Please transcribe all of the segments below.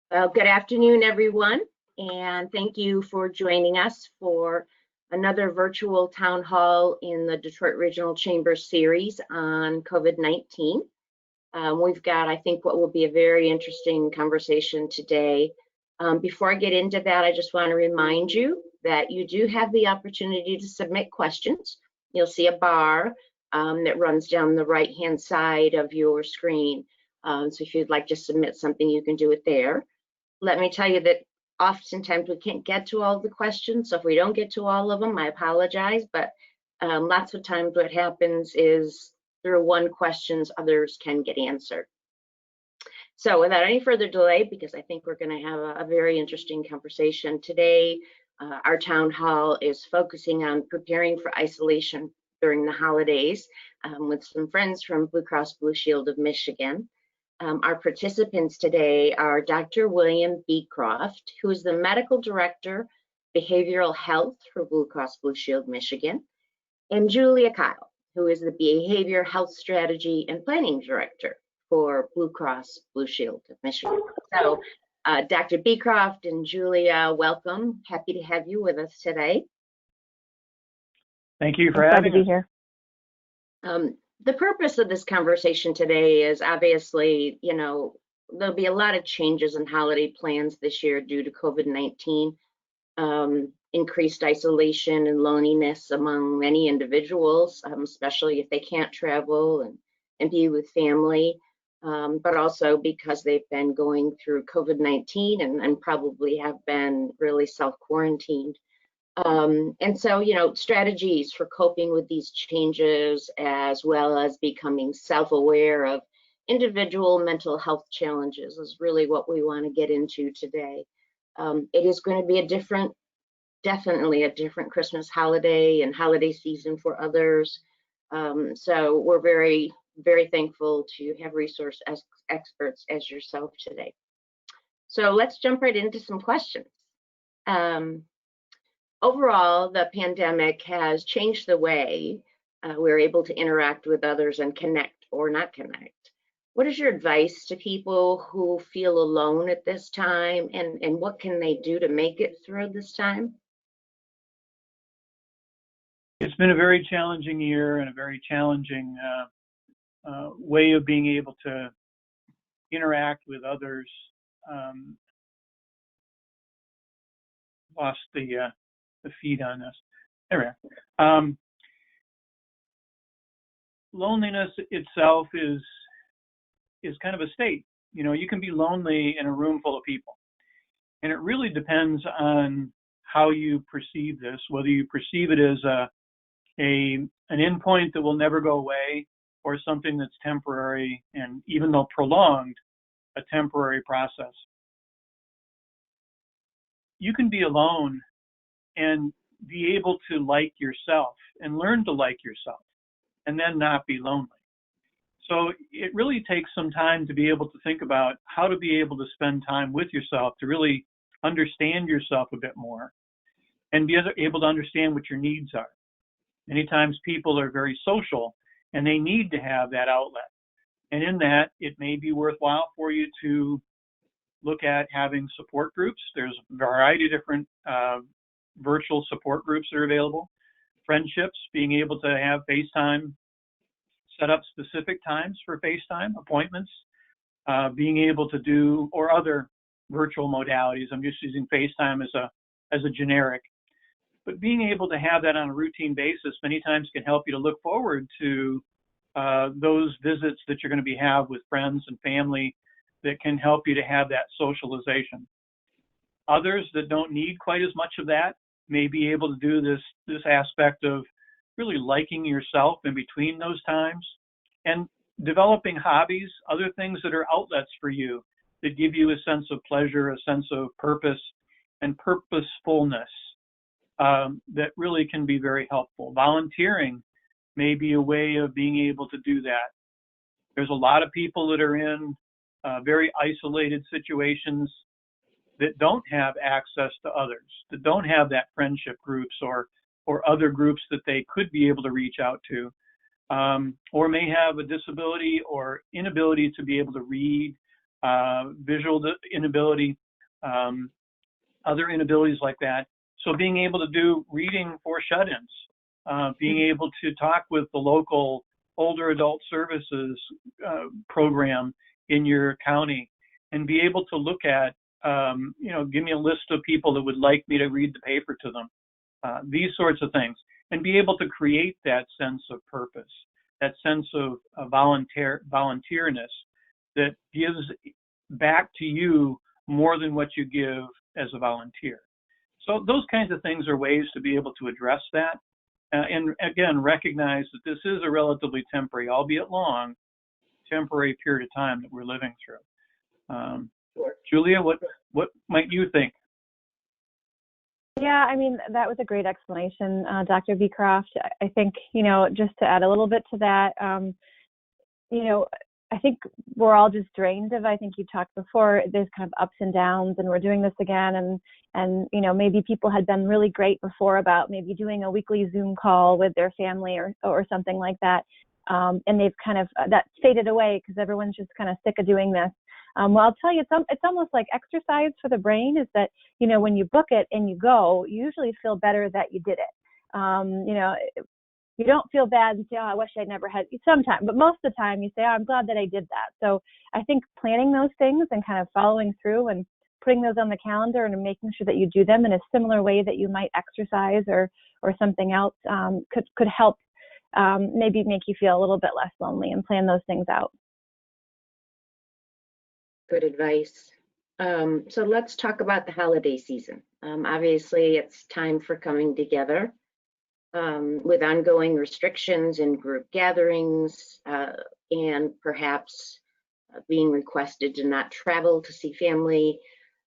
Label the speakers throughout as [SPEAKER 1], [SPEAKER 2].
[SPEAKER 1] Well, good afternoon, everyone, and thank you for joining us for another virtual town hall in the Detroit Regional Chamber series on COVID-19. We've got, I think, what will be a very interesting conversation today. Before I get into that, I just want to remind you that you do have the opportunity to submit questions. You'll see a bar that runs down the right-hand side of your screen. So if you'd like to submit something, you can do it there. Let me tell you that oftentimes we can't get to all the questions. So if we don't get to all of them, I apologize. But lots of times what happens is through one questions, others can get answered. So without any further delay, because I think we're going to have a very interesting conversation today, our town hall is focusing on preparing for isolation during the holidays with some friends from Blue Cross Blue Shield of Michigan. Our participants today are Dr. William Beecroft, who is the Medical Director, Behavioral Health for Blue Cross Blue Shield Michigan, and Julia Kyle, who is the Behavior Health Strategy and Planning Director for Blue Cross Blue Shield of Michigan. So Dr. Beecroft and Julia, welcome. Happy to have you with us today.
[SPEAKER 2] Thank you for having us.
[SPEAKER 3] Here.
[SPEAKER 1] The purpose of this conversation today is obviously, there'll be a lot of changes in holiday plans this year due to COVID-19, increased isolation and loneliness among many individuals, especially if they can't travel and be with family, but also because they've been going through COVID-19 and probably have been really self-quarantined. And so, strategies for coping with these changes, as well as becoming self-aware of individual mental health challenges, is really what we want to get into today. It is going to be definitely a different Christmas holiday and holiday season for others. So we're very, very thankful to have resource experts as yourself today. So let's jump right into some questions. Overall, the pandemic has changed the way we're able to interact with others and connect or not connect. What is your advice to people who feel alone at this time, and what can they do to make it through this time?
[SPEAKER 2] It's been a very challenging year and a very challenging way of being able to interact with others. Lost the feed on this. There we are. Loneliness itself is kind of a state. You can be lonely in a room full of people, and it really depends on how you perceive this, whether you perceive it as an endpoint that will never go away, or something that's temporary, and even though prolonged, a temporary process. You can be alone and be able to like yourself and learn to like yourself, and then not be lonely. So it really takes some time to be able to think about how to be able to spend time with yourself, to really understand yourself a bit more and be able to understand what your needs are. Many times people are very social and they need to have that outlet. And in that, it may be worthwhile for you to look at having support groups. There's a variety of different virtual support groups that are available. Friendships, being able to have FaceTime, set up specific times for FaceTime appointments, being able to do, or other virtual modalities. I'm just using FaceTime as a generic. But being able to have that on a routine basis many times can help you to look forward to those visits that you're going to have with friends and family that can help you to have that socialization. Others that don't need quite as much of that may be able to do this aspect of really liking yourself in between those times and developing hobbies, other things that are outlets for you that give you a sense of pleasure, a sense of purpose and purposefulness that really can be very helpful. Volunteering may be a way of being able to do that. There's a lot of people that are in very isolated situations that don't have access to others, that don't have that friendship groups or other groups that they could be able to reach out to, or may have a disability or inability to be able to read visual inability, other inabilities like that. So being able to do reading for shut-ins, being able to talk with the local older adult services program in your county, and be able to look at, give me a list of people that would like me to read the paper to them, these sorts of things, and be able to create that sense of purpose, that sense of volunteerness that gives back to you more than what you give as a volunteer. So those kinds of things are ways to be able to address that. And again, recognize that this is a relatively temporary, albeit long, temporary period of time that we're living through. Julia, what might you think?
[SPEAKER 3] Yeah, I mean, that was a great explanation, Dr. Beecroft. I think, just to add a little bit to that, I think we're all just drained of, I think you talked before, there's kind of ups and downs, and we're doing this again. And maybe people had been really great before about maybe doing a weekly Zoom call with their family or something like that. And they've kind of, that faded away because everyone's just kind of sick of doing this. Well, I'll tell you, it's almost like exercise for the brain, is that, when you book it and you go, you usually feel better that you did it. You don't feel bad and say, oh, I wish I'd never had, sometimes, but most of the time you say, oh, I'm glad that I did that. So I think planning those things and kind of following through and putting those on the calendar and making sure that you do them in a similar way that you might exercise or something else could help maybe make you feel a little bit less lonely, and plan those things out.
[SPEAKER 1] Good advice. So let's talk about the holiday season. Obviously, it's time for coming together. With ongoing restrictions in group gatherings and perhaps being requested to not travel to see family,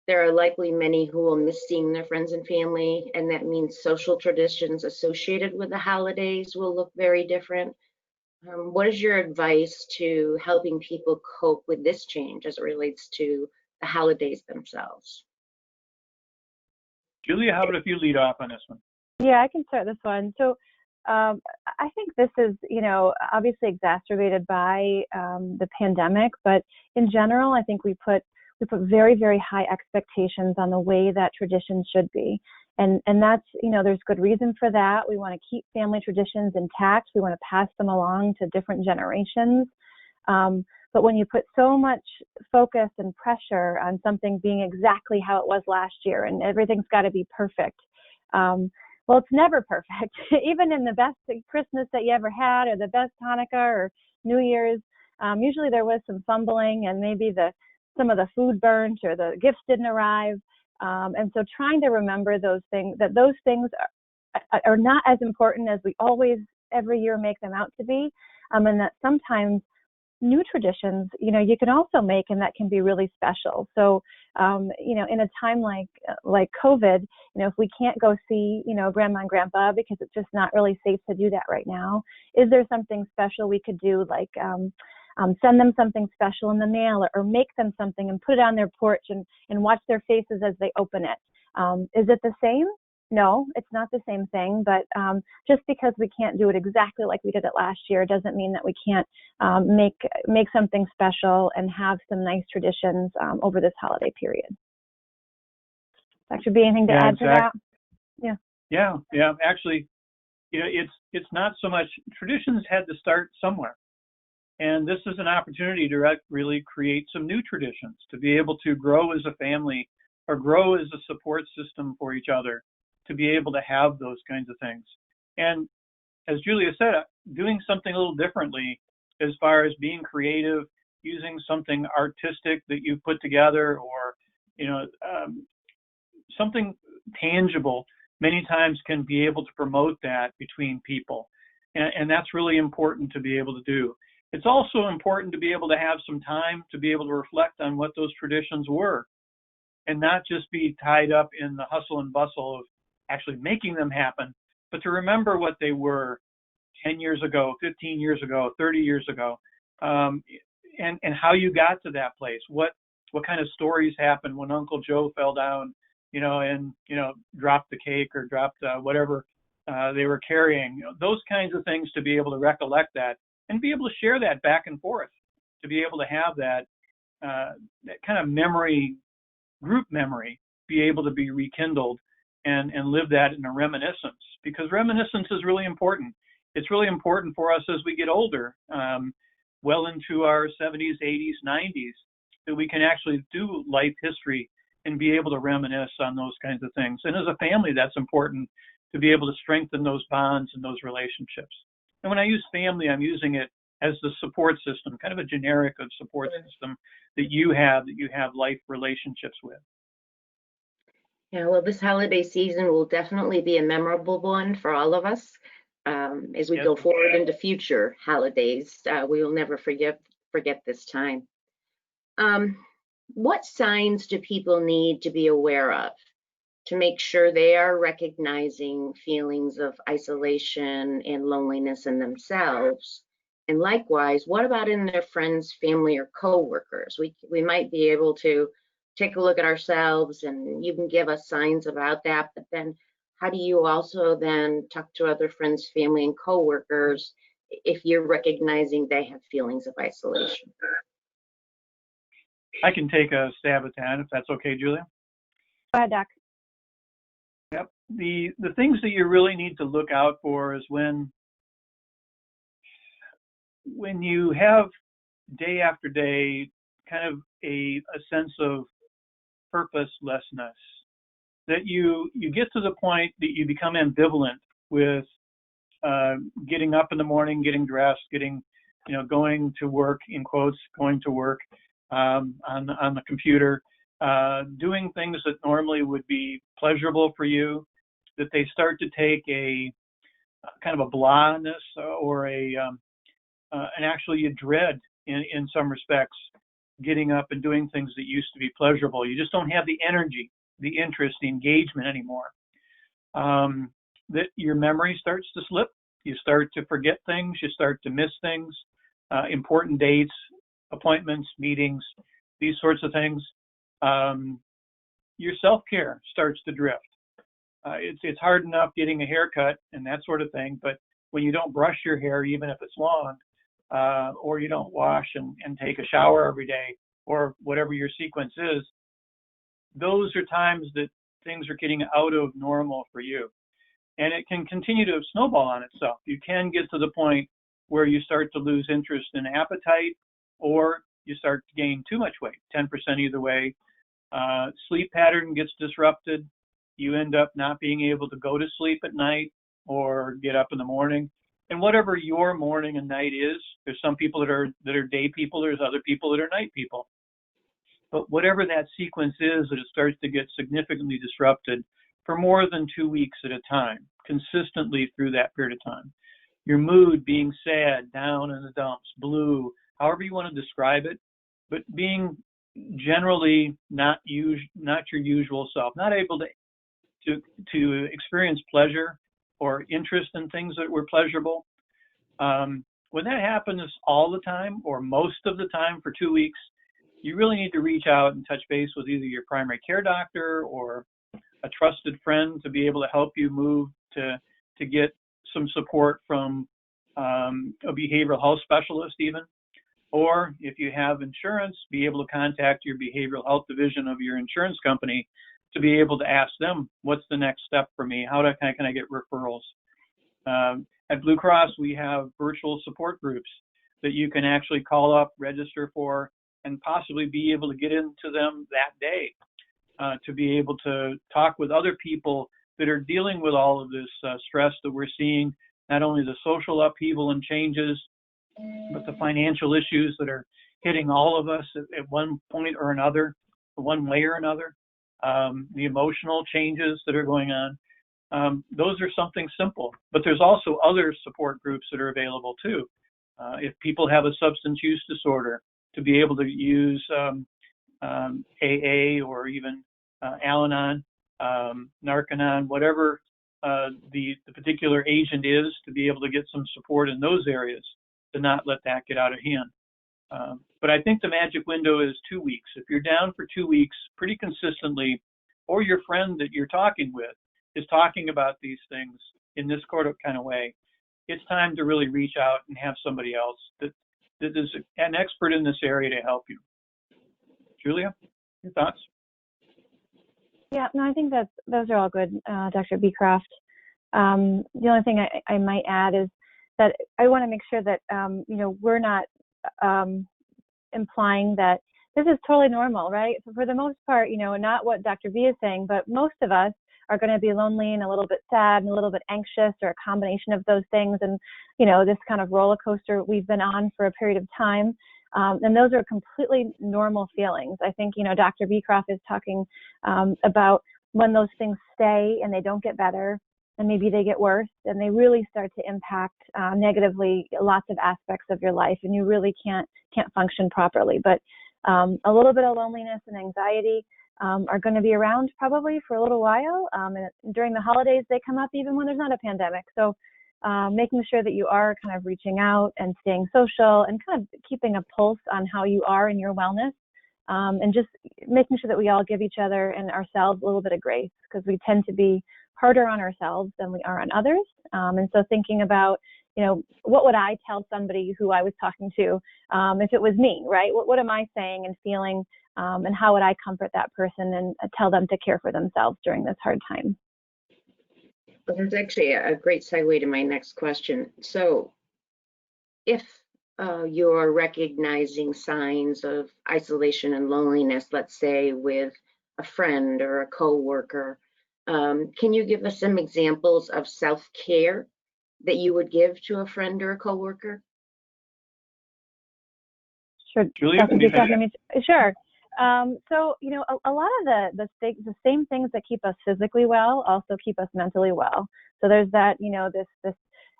[SPEAKER 1] there are likely many who will miss seeing their friends and family, and that means social traditions associated with the holidays will look very different. What is your advice to helping people cope with this change as it relates to the holidays themselves?
[SPEAKER 2] Julia, how about if you lead off on this one?
[SPEAKER 3] Yeah, I can start this one. So I think this is, obviously exacerbated by the pandemic, but in general, I think we put very, very high expectations on the way that traditions should be. And that's, there's good reason for that. We want to keep family traditions intact. We want to pass them along to different generations. But when you put so much focus and pressure on something being exactly how it was last year and everything's got to be perfect, well, it's never perfect. Even in the best Christmas that you ever had, or the best Hanukkah or New Year's, usually there was some fumbling, and maybe some of the food burnt or the gifts didn't arrive. And so trying to remember those things are not as important as we always every year make them out to be, and that sometimes new traditions, you can also make, and that can be really special. So, in a time like COVID, if we can't go see, grandma and grandpa because it's just not really safe to do that right now, is there something special we could do, like send them something special in the mail, or make them something and put it on their porch and watch their faces as they open it? Is it the same? No, it's not the same thing, but just because we can't do it exactly like we did it last year doesn't mean that we can't make something special and have some nice traditions over this holiday period. Dr. B, anything to add to that?
[SPEAKER 2] Yeah. Actually, it's not so much, traditions had to start somewhere. And this is an opportunity to really create some new traditions, to be able to grow as a family or grow as a support system for each other, to be able to have those kinds of things. And as Julia said, doing something a little differently as far as being creative, using something artistic that you put together, or something tangible, many times can be able to promote that between people. And that's really important to be able to do. It's also important to be able to have some time to be able to reflect on what those traditions were, and not just be tied up in the hustle and bustle of actually making them happen, but to remember what they were 10 years ago, 15 years ago, 30 years ago, and how you got to that place. What kind of stories happened when Uncle Joe fell down, and dropped the cake or dropped whatever they were carrying. Those kinds of things, to be able to recollect that and be able to share that back and forth, to be able to have that that kind of memory, group memory, be able to be rekindled and live that in a reminiscence, because reminiscence is really important. It's really important for us as we get older, well into our 70s, 80s, 90s, that we can actually do life history and be able to reminisce on those kinds of things. And as a family, that's important, to be able to strengthen those bonds and those relationships. And when I use family, I'm using it as the support system, kind of a generic of support system that you have life relationships with.
[SPEAKER 1] Yeah, well, this holiday season will definitely be a memorable one for all of us. As we
[SPEAKER 2] Yes.
[SPEAKER 1] go forward into future holidays, we will never forget this time. What signs do people need to be aware of to make sure they are recognizing feelings of isolation and loneliness in themselves? And likewise, what about in their friends, family, or coworkers? We might be able to take a look at ourselves, and you can give us signs about that, but then how do you also then talk to other friends, family, and coworkers if you're recognizing they have feelings of isolation?
[SPEAKER 2] I can take a stab at that, if that's okay, Julia.
[SPEAKER 3] Go ahead, Doc.
[SPEAKER 2] Yep. The things that you really need to look out for is when you have day after day kind of a sense of purposelessness, that you get to the point that you become ambivalent with getting up in the morning, getting dressed, going to work, in quotes, going to work on the computer, doing things that normally would be pleasurable for you, that they start to take a kind of a blahness or and actually a dread in some respects, getting up and doing things that used to be pleasurable. You just don't have the energy, the interest, the engagement anymore. That your memory starts to slip. You start to forget things. You start to miss things, important dates, appointments, meetings, these sorts of things. Your self-care starts to drift. It's hard enough getting a haircut and that sort of thing, but when you don't brush your hair, even if it's long, or you don't wash and take a shower every day, or whatever your sequence is, those are times that things are getting out of normal for you. And it can continue to snowball on itself. You can get to the point where you start to lose interest in appetite, or you start to gain too much weight, 10% either way. Sleep pattern gets disrupted. You end up not being able to go to sleep at night or get up in the morning. And whatever your morning and night is, there's some people that are day people, there's other people that are night people. But whatever that sequence is, that it starts to get significantly disrupted for more than 2 weeks at a time, consistently through that period of time. Your mood being sad, down in the dumps, blue, however you want to describe it, but being generally not your usual self, not able to experience pleasure or interest in things that were pleasurable. When that happens all the time or most of the time for 2 weeks, you really need to reach out and touch base with either your primary care doctor or a trusted friend to be able to help you move to get some support from a behavioral health specialist even. Or if you have insurance, be able to contact your behavioral health division of your insurance company to be able to ask them, what's the next step for me? Can I get referrals? At Blue Cross, we have virtual support groups that you can actually call up, register for, and possibly be able to get into them that day to be able to talk with other people that are dealing with all of this stress that we're seeing, not only the social upheaval and changes, but the financial issues that are hitting all of us at one point or another, one way or another, the emotional changes that are going on. Those are something simple, but there's also other support groups that are available too. If people have a substance use disorder, to be able to use AA or even Al-Anon, Narconon, whatever the particular agent is, to be able to get some support in those areas, to not let that get out of hand. But I think the magic window is 2 weeks. If you're down for 2 weeks pretty consistently, or your friend that you're talking with is talking about these things in this kind of way, it's time to really reach out and have somebody else that is an expert in this area to help you. Julia, your thoughts?
[SPEAKER 3] Yeah, no, I think those are all good, Dr. Beecroft. The only thing I might add is that I want to make sure that we're not implying that this is totally normal, right? So for the most part, not what Dr. V is saying, but most of us are going to be lonely and a little bit sad and a little bit anxious, or a combination of those things. And, this kind of roller coaster we've been on for a period of time. And those are completely normal feelings. I think, Dr. Beecroft is talking about when those things stay and they don't get better, and maybe they get worse, and they really start to impact negatively lots of aspects of your life, and you really can't function properly. But a little bit of loneliness and anxiety are going to be around probably for a little while. And during the holidays, they come up even when there's not a pandemic. So making sure that you are kind of reaching out and staying social and kind of keeping a pulse on how you are in your wellness, and just making sure that we all give each other and ourselves a little bit of grace, because we tend to be harder on ourselves than we are on others. And so thinking about, what would I tell somebody who I was talking to if it was me, right? What am I saying and feeling, and how would I comfort that person and tell them to care for themselves during this hard time?
[SPEAKER 1] Well, that's actually a great segue to my next question. So if you're recognizing signs of isolation and loneliness, let's say with a friend or a coworker, can you give us some examples of self-care that you would give to a friend or a coworker?
[SPEAKER 3] Sure.
[SPEAKER 2] Julia,
[SPEAKER 3] Sure. So, a lot of the same things that keep us physically well also keep us mentally well. So there's that, this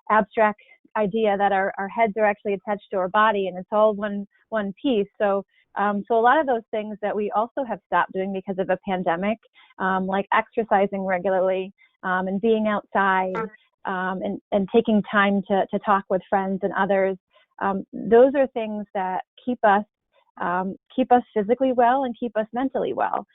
[SPEAKER 3] abstract idea that our heads are actually attached to our body, and it's all one piece. So a lot of those things that we also have stopped doing because of a pandemic, like exercising regularly, and being outside, and taking time to talk with friends and others. Those are things that keep us physically well and keep us mentally well.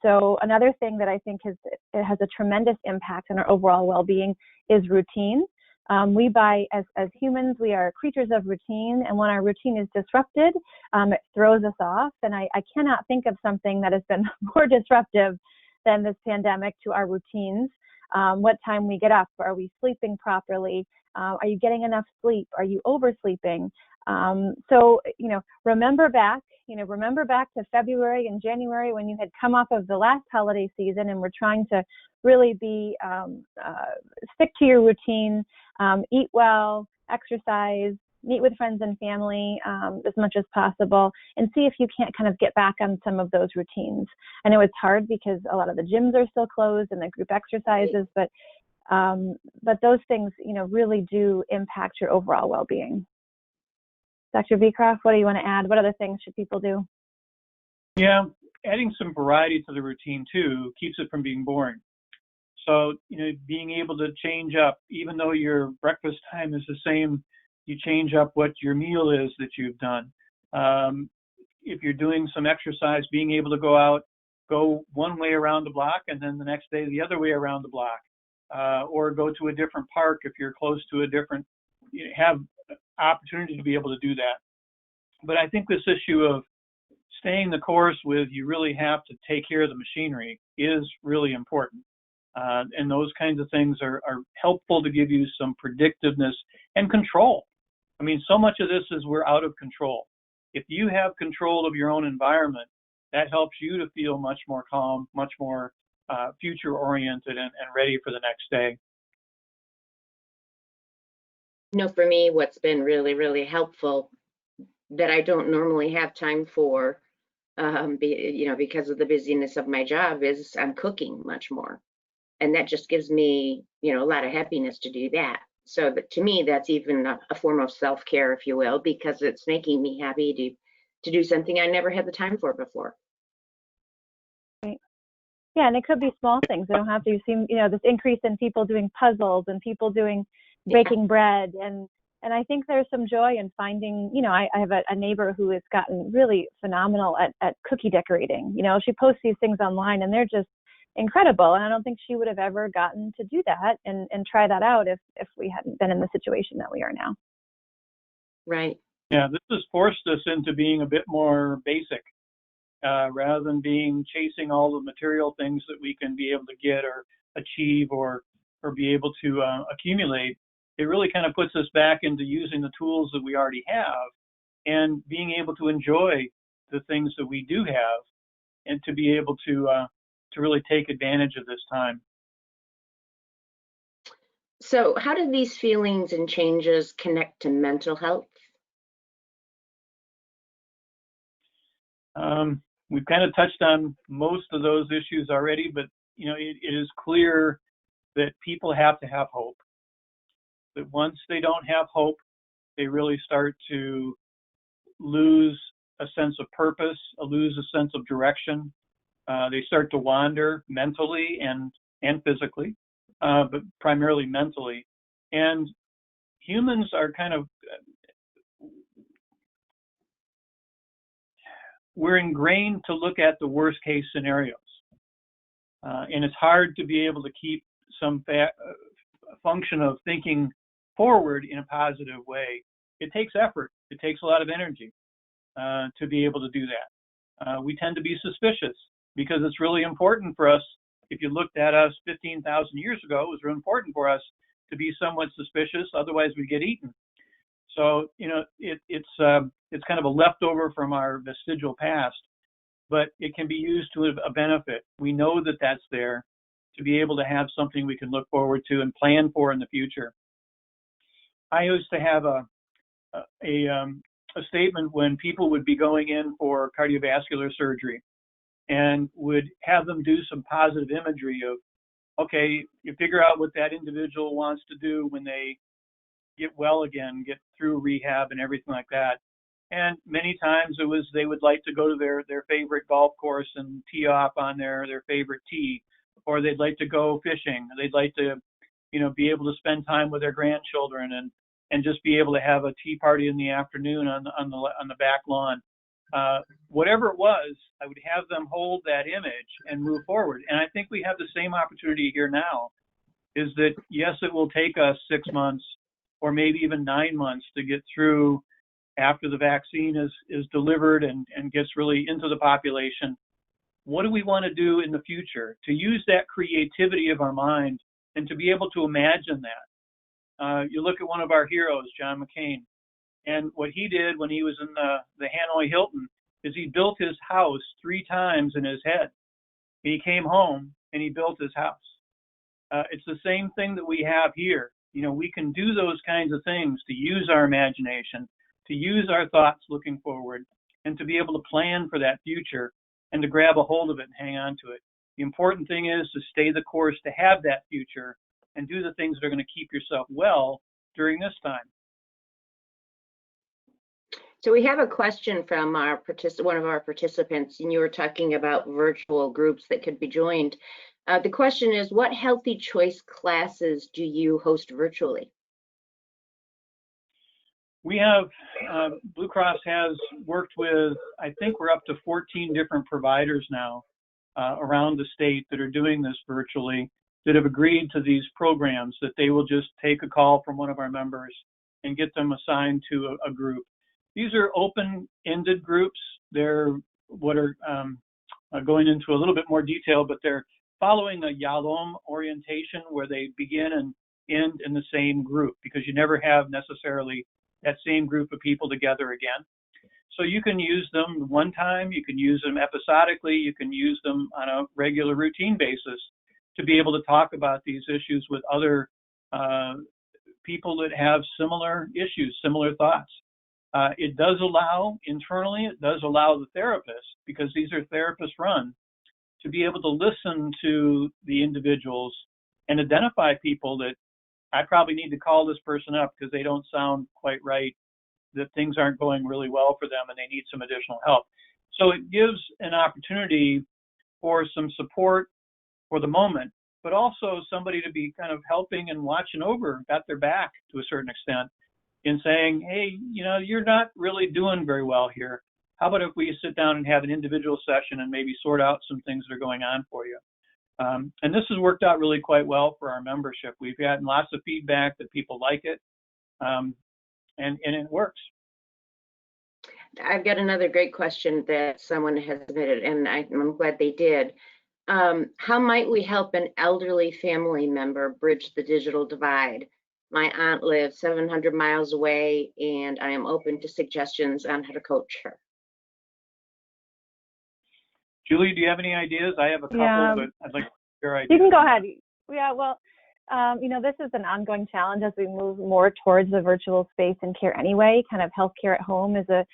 [SPEAKER 3] So another thing that I think has a tremendous impact on our overall well-being is routine. As humans, we are creatures of routine, and when our routine is disrupted, it throws us off. And I cannot think of something that has been more disruptive than this pandemic to our routines. What time we get up? Are we sleeping properly? Are you getting enough sleep? Are you oversleeping? So, remember back to February and January when you had come off of the last holiday season and were trying to really stick to your routine, eat well, exercise, meet with friends and family as much as possible, and see if you can't kind of get back on some of those routines. I know it's hard because a lot of the gyms are still closed and the group exercises, but those things, really do impact your overall well-being. Dr. Beecroft, what do you want to add? What other things should people do?
[SPEAKER 2] Yeah, adding some variety to the routine too keeps it from being boring. So, being able to change up, even though your breakfast time is the same, you change up what your meal is that you've done. If you're doing some exercise, being able to go one way around the block and then the next day the other way around the block, or go to a different park if you're close to have opportunity to be able to do that. But I think this issue of staying the course with you really have to take care of the machinery is really important. And those kinds of things are helpful to give you some predictiveness and control. I mean, so much of this is we're out of control. If you have control of your own environment, that helps you to feel much more calm, much more future-oriented and ready for the next day.
[SPEAKER 1] For me, what's been really, really helpful that I don't normally have time for, because of the busyness of my job, is I'm cooking much more. And that just gives me, a lot of happiness to do that. So to me, that's even a form of self-care, if you will, because it's making me happy to do something I never had the time for before.
[SPEAKER 3] Right. Yeah, and it could be small things. They don't have to seem, this increase in people doing puzzles and people doing baking bread. And I think there's some joy in finding, I have a neighbor who has gotten really phenomenal at cookie decorating. She posts these things online and they're just incredible. And I don't think she would have ever gotten to do that and try that out if we hadn't been in the situation that we are now.
[SPEAKER 1] Right.
[SPEAKER 2] Yeah, this has forced us into being a bit more basic. rather than chasing all the material things that we can be able to get or achieve or be able to accumulate. It really kind of puts us back into using the tools that we already have and being able to enjoy the things that we do have, and to be able to really take advantage of this time.
[SPEAKER 1] So how do these feelings and changes connect to mental health?
[SPEAKER 2] We've kind of touched on most of those issues already, but it is clear that people have to have hope. That once they don't have hope, they really start to lose a sense of purpose, lose a sense of direction. They start to wander mentally and physically, but primarily mentally. And humans are we're ingrained to look at the worst case scenarios. And it's hard to be able to keep some function of thinking forward in a positive way. It takes effort. It takes a lot of energy to be able to do that. We tend to be suspicious because it's really important for us. If you looked at us 15,000 years ago, it was really important for us to be somewhat suspicious. Otherwise, we'd get eaten. So, it's kind of a leftover from our vestigial past, but it can be used to a benefit. We know that that's there to be able to have something we can look forward to and plan for in the future. I used to have a statement when people would be going in for cardiovascular surgery, and would have them do some positive imagery of, okay, you figure out what that individual wants to do when they get well again, get through rehab and everything like that. And many times they would like to go to their favorite golf course and tee off on their favorite tee, or they'd like to go fishing. They'd like to, be able to spend time with their grandchildren and just be able to have a tea party in the afternoon on the back lawn. Whatever it was, I would have them hold that image and move forward. And I think we have the same opportunity here now, is that yes, it will take us 6 months or maybe even 9 months to get through after the vaccine is delivered and gets really into the population. What do we want to do in the future to use that creativity of our mind and to be able to imagine that? You look at one of our heroes, John McCain, and what he did when he was in the Hanoi Hilton is he built his house 3 times in his head. He came home and he built his house. It's the same thing that we have here. We can do those kinds of things to use our imagination, to use our thoughts looking forward, and to be able to plan for that future and to grab a hold of it and hang on to it. The important thing is to stay the course, to have that future and do the things that are going to keep yourself well during this time.
[SPEAKER 1] So we have a question from one of our participants, and you were talking about virtual groups that could be joined. The question is, what healthy choice classes do you host virtually?
[SPEAKER 2] We have, Blue Cross has worked with, I think we're up to 14 different providers now around the state that are doing this virtually, that have agreed to these programs, that they will just take a call from one of our members and get them assigned to a group. These are open-ended groups. They're going into a little bit more detail, but they're following a Yalom orientation where they begin and end in the same group, because you never have necessarily that same group of people together again. So you can use them one time, you can use them episodically, you can use them on a regular routine basis to be able to talk about these issues with other people that have similar issues, similar thoughts. It does allow, internally, it does allow the therapist, because these are therapist run, to be able to listen to the individuals and identify people that I probably need to call this person up because they don't sound quite right, that things aren't going really well for them and they need some additional help. So it gives an opportunity for some support for the moment, but also somebody to be kind of helping and watching over, got their back to a certain extent, in saying, hey, you're not really doing very well here. How about if we sit down and have an individual session and maybe sort out some things that are going on for you? And this has worked out really quite well for our membership. We've gotten lots of feedback that people like it, and it works.
[SPEAKER 1] I've got another great question that someone has submitted, and I'm glad they did. How might we help an elderly family member bridge the digital divide? My aunt lives 700 miles away, and I am open to suggestions on how to coach her.
[SPEAKER 2] Julie, do you have any ideas? I have a couple,
[SPEAKER 3] Yeah.
[SPEAKER 2] but I'd like to hear ideas.
[SPEAKER 3] You can go ahead. Yeah, well, this is an ongoing challenge as we move more towards the virtual space and care anyway. Kind of healthcare at home is a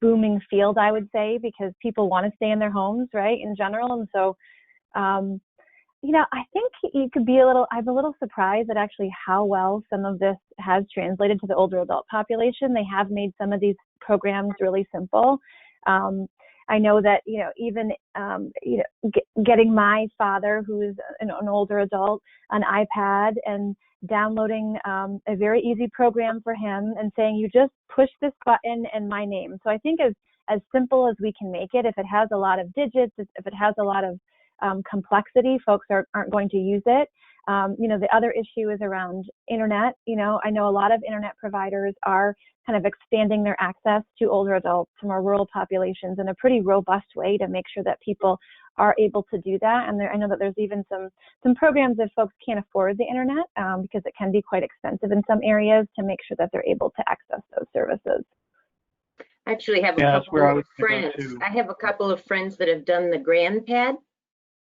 [SPEAKER 3] booming field, I would say, because people want to stay in their homes, right, in general. And so, I think you could be I'm a little surprised at actually how well some of this has translated to the older adult population. They have made some of these programs really simple. I know that, even, getting my father, who is an older adult, an iPad and downloading a very easy program for him and saying, you just push this button and my name. So I think as simple as we can make it, if it has a lot of digits, if it has a lot of complexity, folks aren't going to use it. The other issue is around internet. I know a lot of internet providers are kind of expanding their access to older adults, to more rural populations in a pretty robust way to make sure that people are able to do that. And I know that there's even some programs if folks can't afford the internet, because it can be quite expensive in some areas, to make sure that they're able to access those services.
[SPEAKER 1] I actually have a couple of friends. I have a couple of friends that have done the grandpad,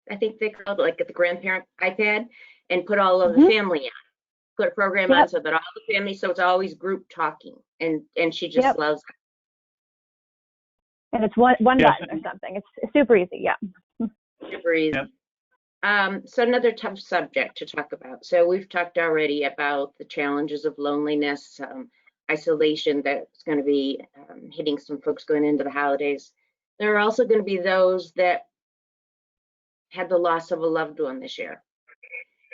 [SPEAKER 1] I think they call it, like the grandparent iPad, and put all of the family on. Put a program on so that all the family, so it's always group talking, and she just loves it.
[SPEAKER 3] And it's one button or something. It's super easy,
[SPEAKER 1] Super easy. So another tough subject to talk about. So we've talked already about the challenges of loneliness, isolation that's going to be hitting some folks going into the holidays. There are also going to be those that had the loss of a loved one this year,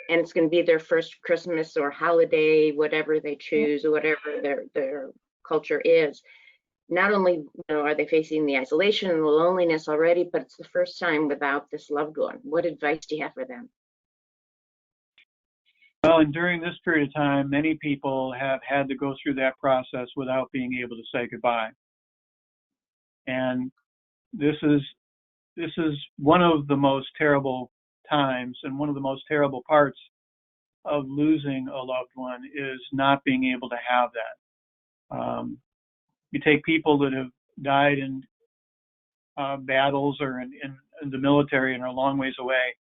[SPEAKER 1] and it's going to be their first Christmas or holiday, whatever they choose, or whatever their culture is. Not only are they facing the isolation and the loneliness already, but it's the first time without this loved one. What advice do you have for them?
[SPEAKER 2] Well, and during this period of time, many people have had to go through that process without being able to say goodbye. And this is one of the most terrible times, and one of the most terrible parts of losing a loved one is not being able to have that. You take people that have died in battles or in the military and are a long ways away.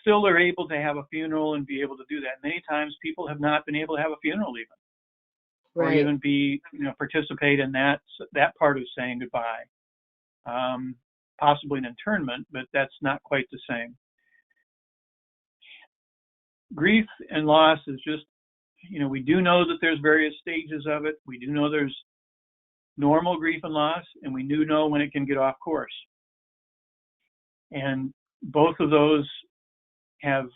[SPEAKER 2] Still, they're able to have a funeral and be able to do that. Many times, people have not been able to have a funeral even, or even participate in that part of saying goodbye. Possibly an internment, but that's not quite the same. Grief and loss is just, we do know that there's various stages of it. We do know there's normal grief and loss, and we do know when it can get off course. And both of those have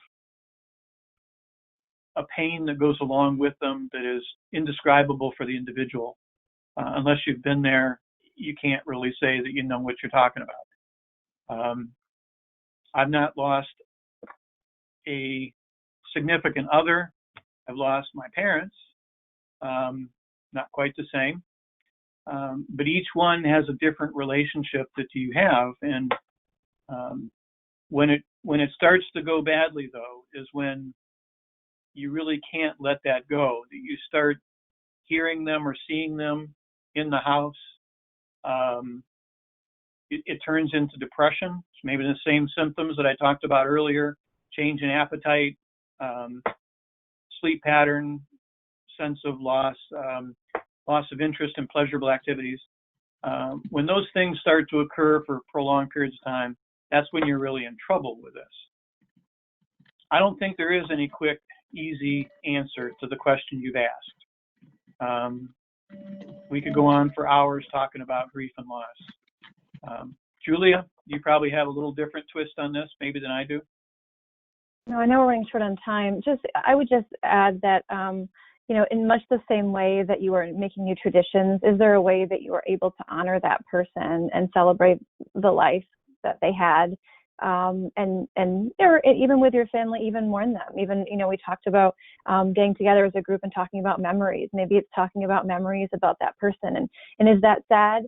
[SPEAKER 2] a pain that goes along with them that is indescribable for the individual. Unless you've been there, you can't really say that you know what you're talking about. I've not lost a significant other. I've lost my parents, not quite the same. But each one has a different relationship that you have. And when it starts to go badly, though, is when you really can't let that go. You start hearing them or seeing them in the house. It turns into depression. It's maybe the same symptoms that I talked about earlier: change in appetite, sleep pattern, sense of loss of interest in pleasurable activities. When those things start to occur for prolonged periods of time, that's when you're really in trouble with this. I don't think there is any quick, easy answer to the question you've asked. We could go on for hours talking about grief and loss. Julia, you probably have a little different twist on this maybe than I do.
[SPEAKER 3] No, I know we're running short on time. I would just add that, in much the same way that you are making new traditions, is there a way that you are able to honor that person and celebrate the life that they had or even with your family, even mourn them. Even, we talked about getting together as a group and talking about memories. Maybe it's talking about memories about that person. And is that sad?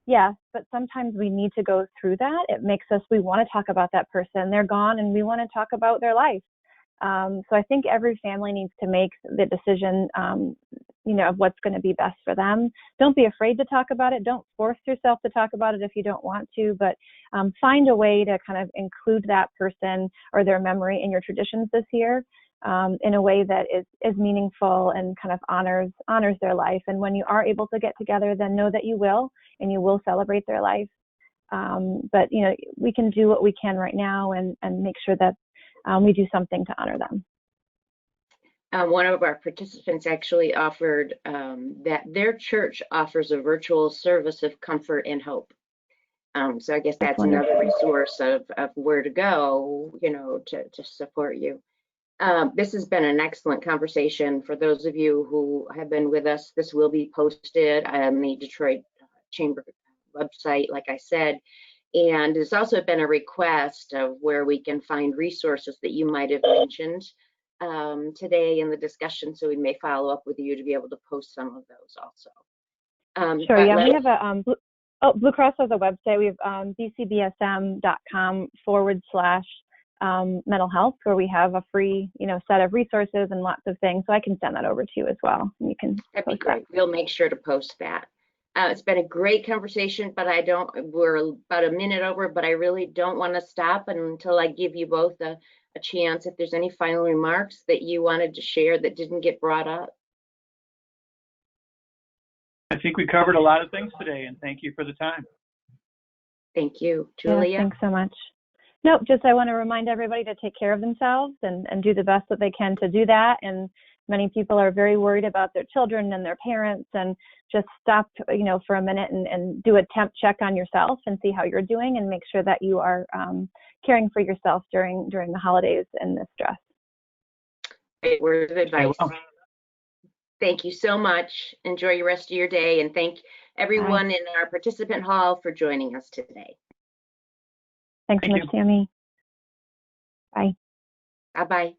[SPEAKER 3] Yes, but sometimes we need to go through that. It makes us, we want to talk about that person. They're gone and we want to talk about their life. So I think every family needs to make the decision, of what's going to be best for them. Don't be afraid to talk about it. Don't force yourself to talk about it if you don't want to, but find a way to kind of include that person or their memory in your traditions this year in a way that is meaningful and kind of honors their life. And when you are able to get together, then know that you will, and you will celebrate their life. But we can do what we can right now and make sure that we do something to honor them.
[SPEAKER 1] One of our participants actually offered that their church offers a virtual service of comfort and hope. So I guess that's another resource of where to go, to support you. This has been an excellent conversation. For those of you who have been with us, this will be posted on the Detroit Chamber website, like I said. And there's also been a request of where we can find resources that you might have mentioned today in the discussion. So we may follow up with you to be able to post some of those also.
[SPEAKER 3] Sure, yeah, we have a, Blue Cross has a website. We have bcbsm.com/mental health, where we have a free, set of resources and lots of things. So I can send that over to you as well. And you can
[SPEAKER 1] That'd be great. We'll make sure to post that. It's been a great conversation, but we're about a minute over, but I really don't want to stop until I give you both a chance. If there's any final remarks that you wanted to share that didn't get brought up.
[SPEAKER 2] I think we covered a lot of things today, and thank you for the time.
[SPEAKER 1] Thank you. Julia?
[SPEAKER 3] Yeah, thanks so much. Nope, just I want to remind everybody to take care of themselves and do the best that they can to do that. And many people are very worried about their children and their parents, and just stop, for a minute and do a temp check on yourself and see how you're doing, and make sure that you are caring for yourself during the holidays and the stress.
[SPEAKER 1] Great word of advice. Thank you so much. Enjoy your rest of your day, and thank everyone in our participant hall for joining us today.
[SPEAKER 3] Thanks so much, Tammy. Bye.
[SPEAKER 1] Bye-bye.